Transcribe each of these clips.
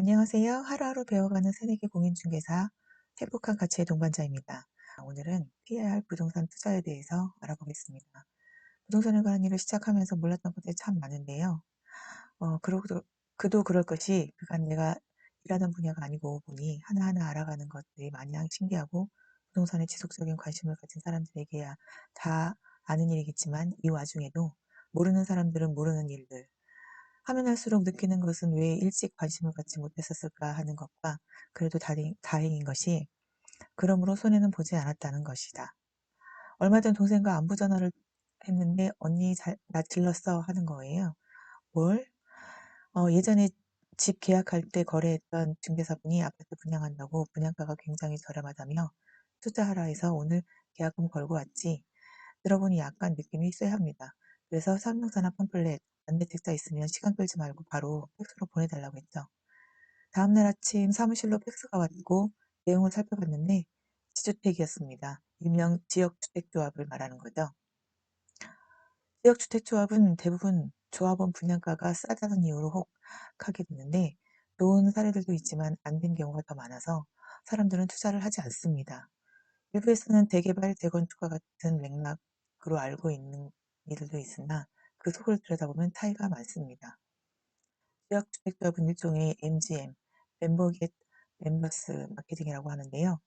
안녕하세요. 하루하루 배워가는 새내기 공인중개사 행복한 가치의 동반자입니다. 오늘은 PIR 부동산 투자에 대해서 알아보겠습니다. 부동산에 관한 일을 시작하면서 몰랐던 것들이 참 많은데요. 그도 그럴 것이 그간 내가 일하던 분야가 아니고 보니 하나하나 알아가는 것들이 마냥 신기하고 부동산에 지속적인 관심을 가진 사람들에게야 다 아는 일이겠지만 이 와중에도 모르는 사람들은 모르는 일들, 하면 할수록 느끼는 것은 왜 일찍 관심을 갖지 못했었을까 하는 것과 그래도 다행인 것이 그러므로 손해는 보지 않았다는 것이다. 얼마 전 동생과 안부 전화를 했는데 언니 나 질렀어 하는 거예요. 뭘? 예전에 집 계약할 때 거래했던 중개사분이 아파트 분양한다고 분양가가 굉장히 저렴하다며 투자하라 해서 오늘 계약금 걸고 왔지. 들어보니 약간 느낌이 쎄합니다. 그래서 설명서나 팜플렛, 안내책자 있으면 시간 끌지 말고 바로 팩스로 보내달라고 했죠. 다음날 아침 사무실로 팩스가 왔고 내용을 살펴봤는데 지주택이었습니다. 일명 지역주택조합을 말하는 거죠. 지역주택조합은 대부분 조합원 분양가가 싸다는 이유로 혹하게 되는데 좋은 사례들도 있지만 안 된 경우가 더 많아서 사람들은 투자를 하지 않습니다. 일부에서는 대개발, 대건축과 같은 맥락으로 알고 있는 일들도 있으나 그 속을 들여다보면 차이가 많습니다. 지역주택조합은 일종의 MGM, 멤버겟 멤버스 마케팅이라고 하는데요.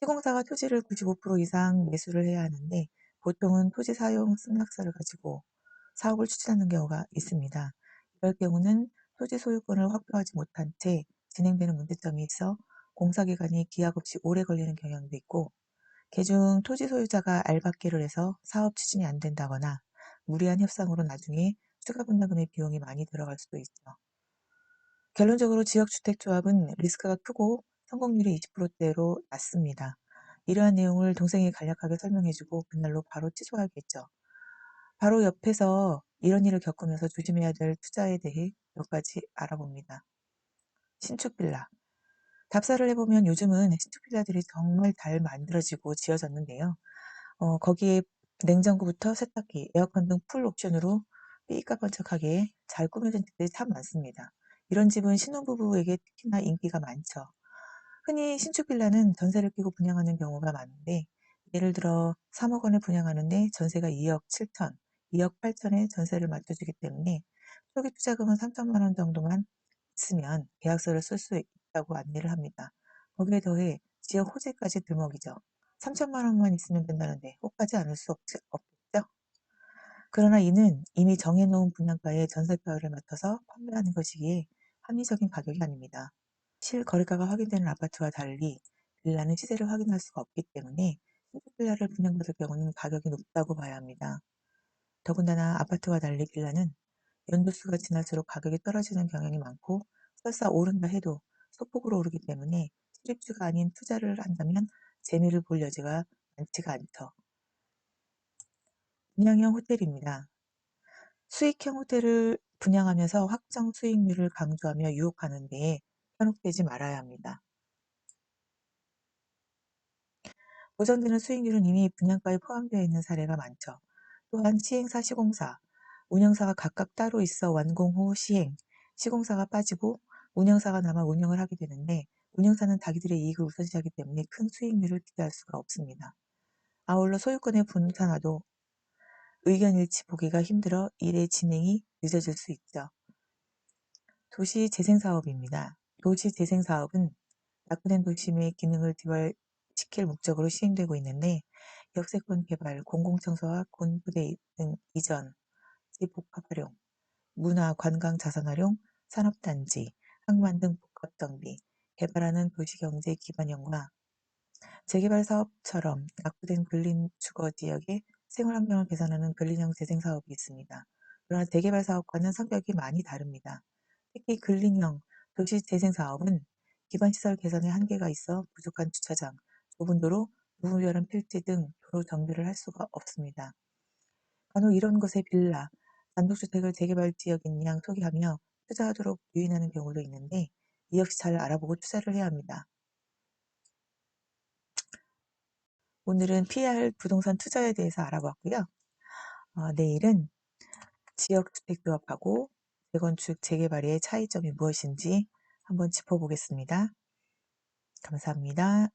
시공사가 토지를 95% 이상 매수를 해야 하는데 보통은 토지 사용 승낙서를 가지고 사업을 추진하는 경우가 있습니다. 이럴 경우는 토지 소유권을 확보하지 못한 채 진행되는 문제점이 있어 공사기간이 기약 없이 오래 걸리는 경향도 있고 개중 토지 소유자가 알박기를 해서 사업 추진이 안 된다거나 무리한 협상으로 나중에 추가 분담금의 비용이 많이 들어갈 수도 있죠. 결론적으로 지역주택조합은 리스크가 크고 성공률이 20%대로 낮습니다. 이러한 내용을 동생이 간략하게 설명해주고 그날로 바로 취소하겠죠. 바로 옆에서 이런 일을 겪으면서 조심해야 될 투자에 대해 몇 가지 알아봅니다. 신축 빌라. 답사를 해보면 요즘은 신축 빌라들이 정말 잘 만들어지고 지어졌는데요. 거기에 냉장고부터 세탁기, 에어컨 등 풀 옵션으로 삐까번쩍하게 잘 꾸며진 집들이 참 많습니다. 이런 집은 신혼부부에게 특히나 인기가 많죠. 흔히 신축 빌라는 전세를 끼고 분양하는 경우가 많은데 예를 들어 3억 원에 분양하는데 전세가 2억 7천, 2억 8천에 전세를 맞춰주기 때문에 초기 투자금은 3천만 원 정도만 있으면 계약서를 쓸 수 있다고 안내를 합니다. 거기에 더해 지역 호재까지 들먹이죠. 3천만 원만 있으면 된다는데 혹하지 않을 수 없겠죠? 그러나 이는 이미 정해놓은 분양가에 전세가를 맡아서 판매하는 것이기에 합리적인 가격이 아닙니다. 실거래가가 확인되는 아파트와 달리 빌라는 시세를 확인할 수가 없기 때문에 신축 빌라를 분양받을 경우는 가격이 높다고 봐야 합니다. 더군다나 아파트와 달리 빌라는 연도수가 지날수록 가격이 떨어지는 경향이 많고 설사 오른다 해도 소폭으로 오르기 때문에 실입주가 아닌 투자를 한다면 재미를 볼 여지가 많지가 않죠. 분양형 호텔입니다. 수익형 호텔을 분양하면서 확정 수익률을 강조하며 유혹하는 데에 현혹되지 말아야 합니다. 보장되는 수익률은 이미 분양가에 포함되어 있는 사례가 많죠. 또한 시행사, 시공사, 운영사가 각각 따로 있어 완공 후 시행, 시공사가 빠지고 운영사가 남아 운영을 하게 되는데 운영사는 자기들의 이익을 우선시하기 때문에 큰 수익률을 기대할 수가 없습니다. 아울러 소유권의 분산화도 의견 일치 보기가 힘들어 일의 진행이 늦어질 수 있죠. 도시재생사업입니다. 도시재생사업은 낙후된 도심의 기능을 뒷받침시킬 목적으로 시행되고 있는데 역세권 개발, 공공청소와 군부대 등 이전, 집 복합 활용, 문화, 관광 자산 활용, 산업단지, 항만 등 복합 정비, 개발하는 도시경제 기반형과 재개발 사업처럼 낙후된 근린 주거 지역의 생활 환경을 개선하는 근린형 재생 사업이 있습니다. 그러나 재개발 사업과는 성격이 많이 다릅니다. 특히 근린형 도시 재생 사업은 기반시설 개선에 한계가 있어 부족한 주차장, 좁은 도로, 무분별한 필지 등 도로 정비를 할 수가 없습니다. 간혹 이런 곳에 빌라, 단독주택을 재개발 지역인 양 소개하며 투자하도록 유인하는 경우도 있는데 이 역시 잘 알아보고 투자를 해야 합니다. 오늘은 PR 부동산 투자에 대해서 알아봤고요. 내일은 지역주택조합하고 재건축, 재개발의 차이점이 무엇인지 한번 짚어보겠습니다. 감사합니다.